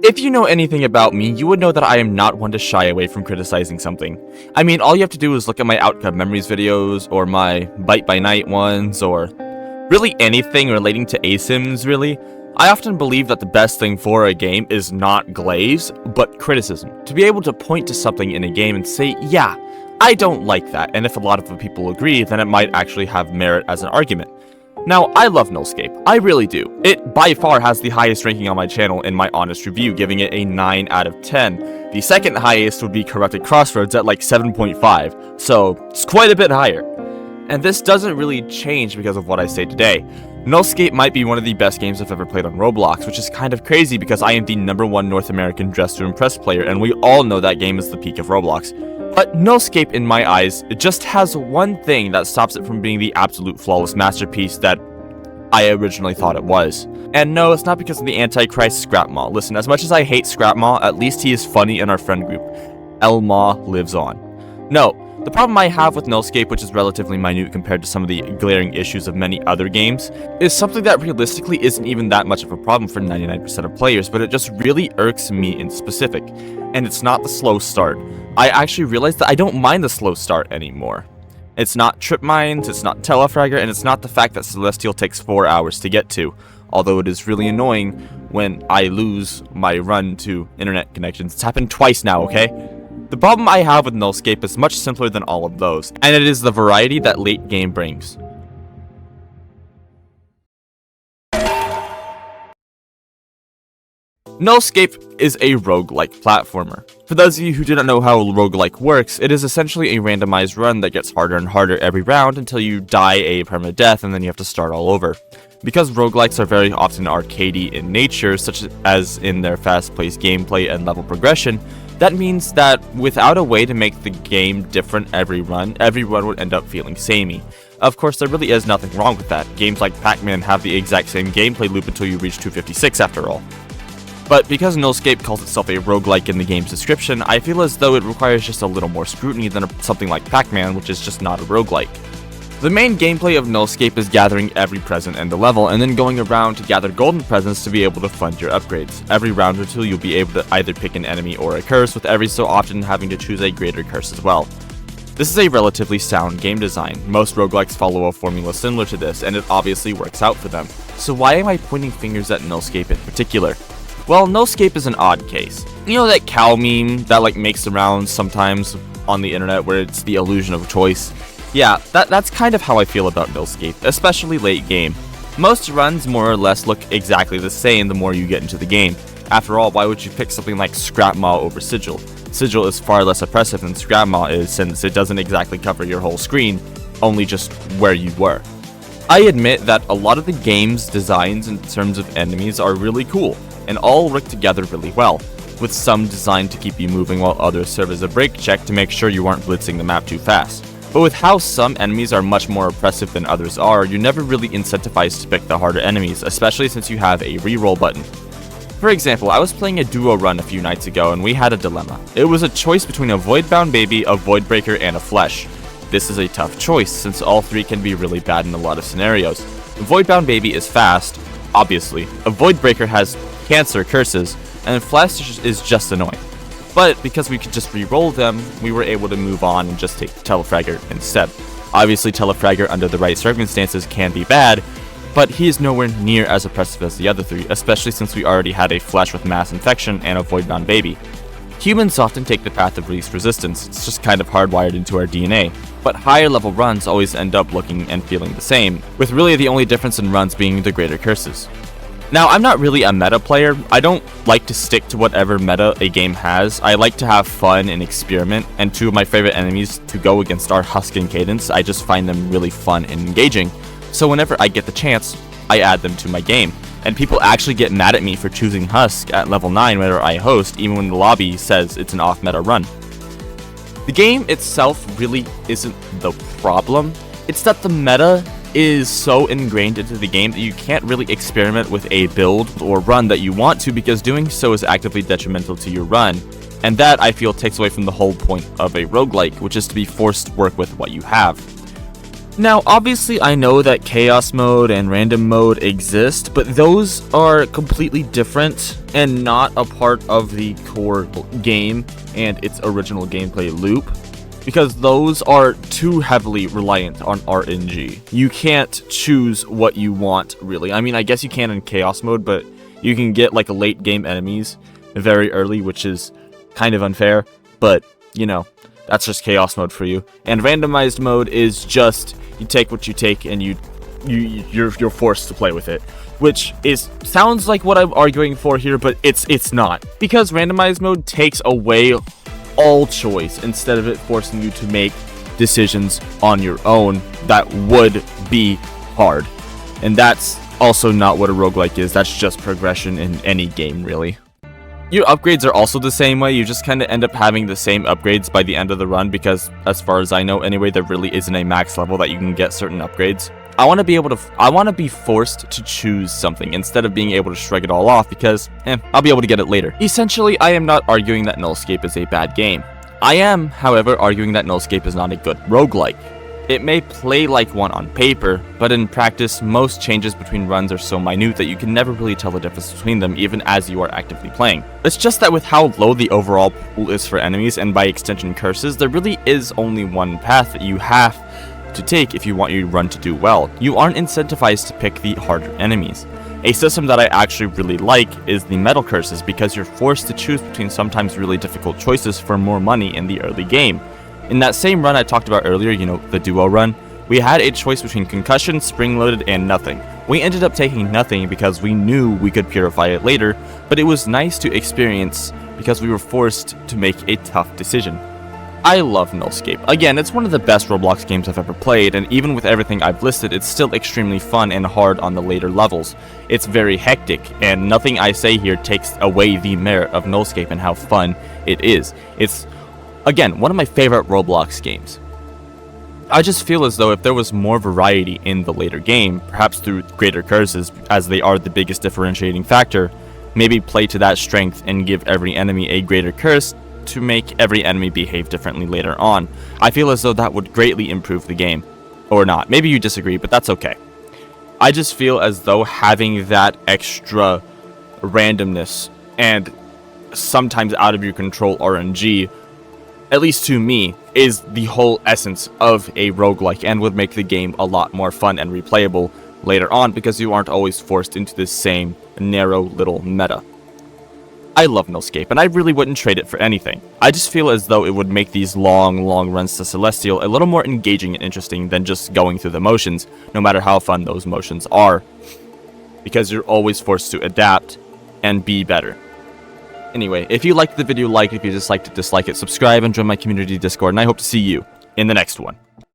If you know anything about me, you would know that I am not one to shy away from criticizing something. I mean, all you have to do is look at my Outcome Memories videos, or my Bite by Night ones, or really anything relating to ASIMs, really. I often believe that the best thing for a game is not glaze, but criticism. To be able to point to something in a game and say, yeah, I don't like that, and if a lot of people agree, then it might actually have merit as an argument. Now, I love Nullscape, I really do. It by far has the highest ranking on my channel in my honest review, giving it a 9 out of 10. The second highest would be Corrupted Crossroads at like 7.5, so it's quite a bit higher. And this doesn't really change because of what I say today. Nullscape might be one of the best games I've ever played on Roblox, which is kind of crazy because I am the #1 North American Dress to Impress player, and we all know that game is the peak of Roblox. But Nullscape, in my eyes, it just has one thing that stops it from being the absolute flawless masterpiece that I originally thought it was. And no, it's not because of the Antichrist Scrapmaw. Listen, as much as I hate Scrapmaw, at least he is funny in our friend group. Elmaw lives on. No, the problem I have with Nullscape, which is relatively minute compared to some of the glaring issues of many other games, is something that realistically isn't even that much of a problem for 99% of players, but it just really irks me in specific. And it's not the slow start. I actually realized that I don't mind the slow start anymore. It's not trip mines, it's not telefragger, and it's not the fact that Celestial takes 4 hours to get to. Although it is really annoying when I lose my run to internet connections. It's happened twice now, okay? The problem I have with Nullscape is much simpler than all of those, and it is the variety that late game brings. Nullscape is a roguelike platformer. For those of you who do not know how roguelike works, it is essentially a randomized run that gets harder and harder every round until you die a permadeath and then you have to start all over. Because roguelikes are very often arcadey in nature, such as in their fast-paced gameplay and level progression, that means that without a way to make the game different every run would end up feeling samey. Of course, there really is nothing wrong with that. Games like Pac-Man have the exact same gameplay loop until you reach 256 after all. But because Nullscape calls itself a roguelike in the game's description, I feel as though it requires just a little more scrutiny than something like Pac-Man, which is just not a roguelike. The main gameplay of Nullscape is gathering every present in the level, and then going around to gather golden presents to be able to fund your upgrades. Every round or two you'll be able to either pick an enemy or a curse, with every so often having to choose a greater curse as well. This is a relatively sound game design. Most roguelikes follow a formula similar to this, and it obviously works out for them. So why am I pointing fingers at Nullscape in particular? Well, Nullscape is an odd case. You know that cow meme that makes the rounds sometimes on the internet where it's the illusion of choice? Yeah, that's kind of how I feel about Nullscape, especially late game. Most runs more or less look exactly the same the more you get into the game. After all, why would you pick something like Scrapmaw over Sigil? Sigil is far less oppressive than Scrapmaw is, since it doesn't exactly cover your whole screen, only just where you were. I admit that a lot of the game's designs in terms of enemies are really cool, and all work together really well, with some designed to keep you moving while others serve as a brake check to make sure you aren't blitzing the map too fast. But with how some enemies are much more oppressive than others are, you're never really incentivized to pick the harder enemies, especially since you have a reroll button. For example, I was playing a duo run a few nights ago and we had a dilemma. It was a choice between a Voidbound Baby, a Voidbreaker, and a Flesh. This is a tough choice, since all three can be really bad in a lot of scenarios. The Voidbound Baby is fast, obviously. A Voidbreaker has cancer curses, and Flesh is just annoying. But because we could just re-roll them, we were able to move on and just take Telefragger instead. Obviously, Telefragger under the right circumstances can be bad, but he is nowhere near as oppressive as the other three, especially since we already had a Flesh with Mass Infection and a Voidbound Baby. Humans often take the path of least resistance, it's just kind of hardwired into our DNA. But higher level runs always end up looking and feeling the same, with really the only difference in runs being the greater curses. Now, I'm not really a meta player. I don't like to stick to whatever meta a game has. I like to have fun and experiment, and two of my favorite enemies to go against are Husk and Cadence. I just find them really fun and engaging. So whenever I get the chance, I add them to my game. And people actually get mad at me for choosing Husk at level 9 whenever I host, even when the lobby says it's an off-meta run. The game itself really isn't the problem. It's that the meta is so ingrained into the game that you can't really experiment with a build or run that you want to, because doing so is actively detrimental to your run. And that, I feel, takes away from the whole point of a roguelike, which is to be forced to work with what you have. Now, obviously, I know that chaos mode and random mode exist, but those are completely different and not a part of the core game and its original gameplay loop, because those are too heavily reliant on RNG. You can't choose what you want, really. I mean, I guess you can in chaos mode, but you can get like late game enemies very early, which is kind of unfair, but you know, that's just chaos mode for you. And randomized mode is just you take what you take and you're forced to play with it, which sounds like what I'm arguing for here, but it's not, because randomized mode takes away all choice instead of it forcing you to make decisions on your own that would be hard. And that's also not what a roguelike is. That's just progression in any game, really. Your upgrades are also the same way. You just kind of end up having the same upgrades by the end of the run, because as far as I know anyway, there really isn't a max level that you can get certain upgrades. I want to be forced to choose something instead of being able to shrug it all off, because I'll be able to get it later. Essentially, I am not arguing that Nullscape is a bad game. I am, however, arguing that Nullscape is not a good roguelike. It may play like one on paper, but in practice, most changes between runs are so minute that you can never really tell the difference between them even as you are actively playing. It's just that with how low the overall pool is for enemies, and by extension curses, there really is only one path that you have to take if you want your run to do well. You aren't incentivized to pick the harder enemies. A system that I actually really like is the metal curses, because you're forced to choose between sometimes really difficult choices for more money in the early game. In that same run I talked about earlier, you know, the duo run, we had a choice between concussion, spring-loaded, and nothing. We ended up taking nothing because we knew we could purify it later, but it was nice to experience because we were forced to make a tough decision. I love Nullscape. Again, it's one of the best Roblox games I've ever played, and even with everything I've listed, it's still extremely fun and hard on the later levels. It's very hectic, and nothing I say here takes away the merit of Nullscape and how fun it is. It's, again, one of my favorite Roblox games. I just feel as though if there was more variety in the later game, perhaps through greater curses, as they are the biggest differentiating factor, maybe play to that strength and give every enemy a greater curse to make every enemy behave differently later on. I feel as though that would greatly improve the game. Or not. Maybe you disagree, but that's okay. I just feel as though having that extra randomness and sometimes out of your control RNG, at least to me, is the whole essence of a roguelike and would make the game a lot more fun and replayable later on, because you aren't always forced into this same narrow little meta. I love Nullscape, and I really wouldn't trade it for anything. I just feel as though it would make these long runs to Celestial a little more engaging and interesting than just going through the motions, no matter how fun those motions are, because you're always forced to adapt and be better. Anyway, if you liked the video, like it. If you disliked it, dislike it. Subscribe and join my community Discord, and I hope to see you in the next one.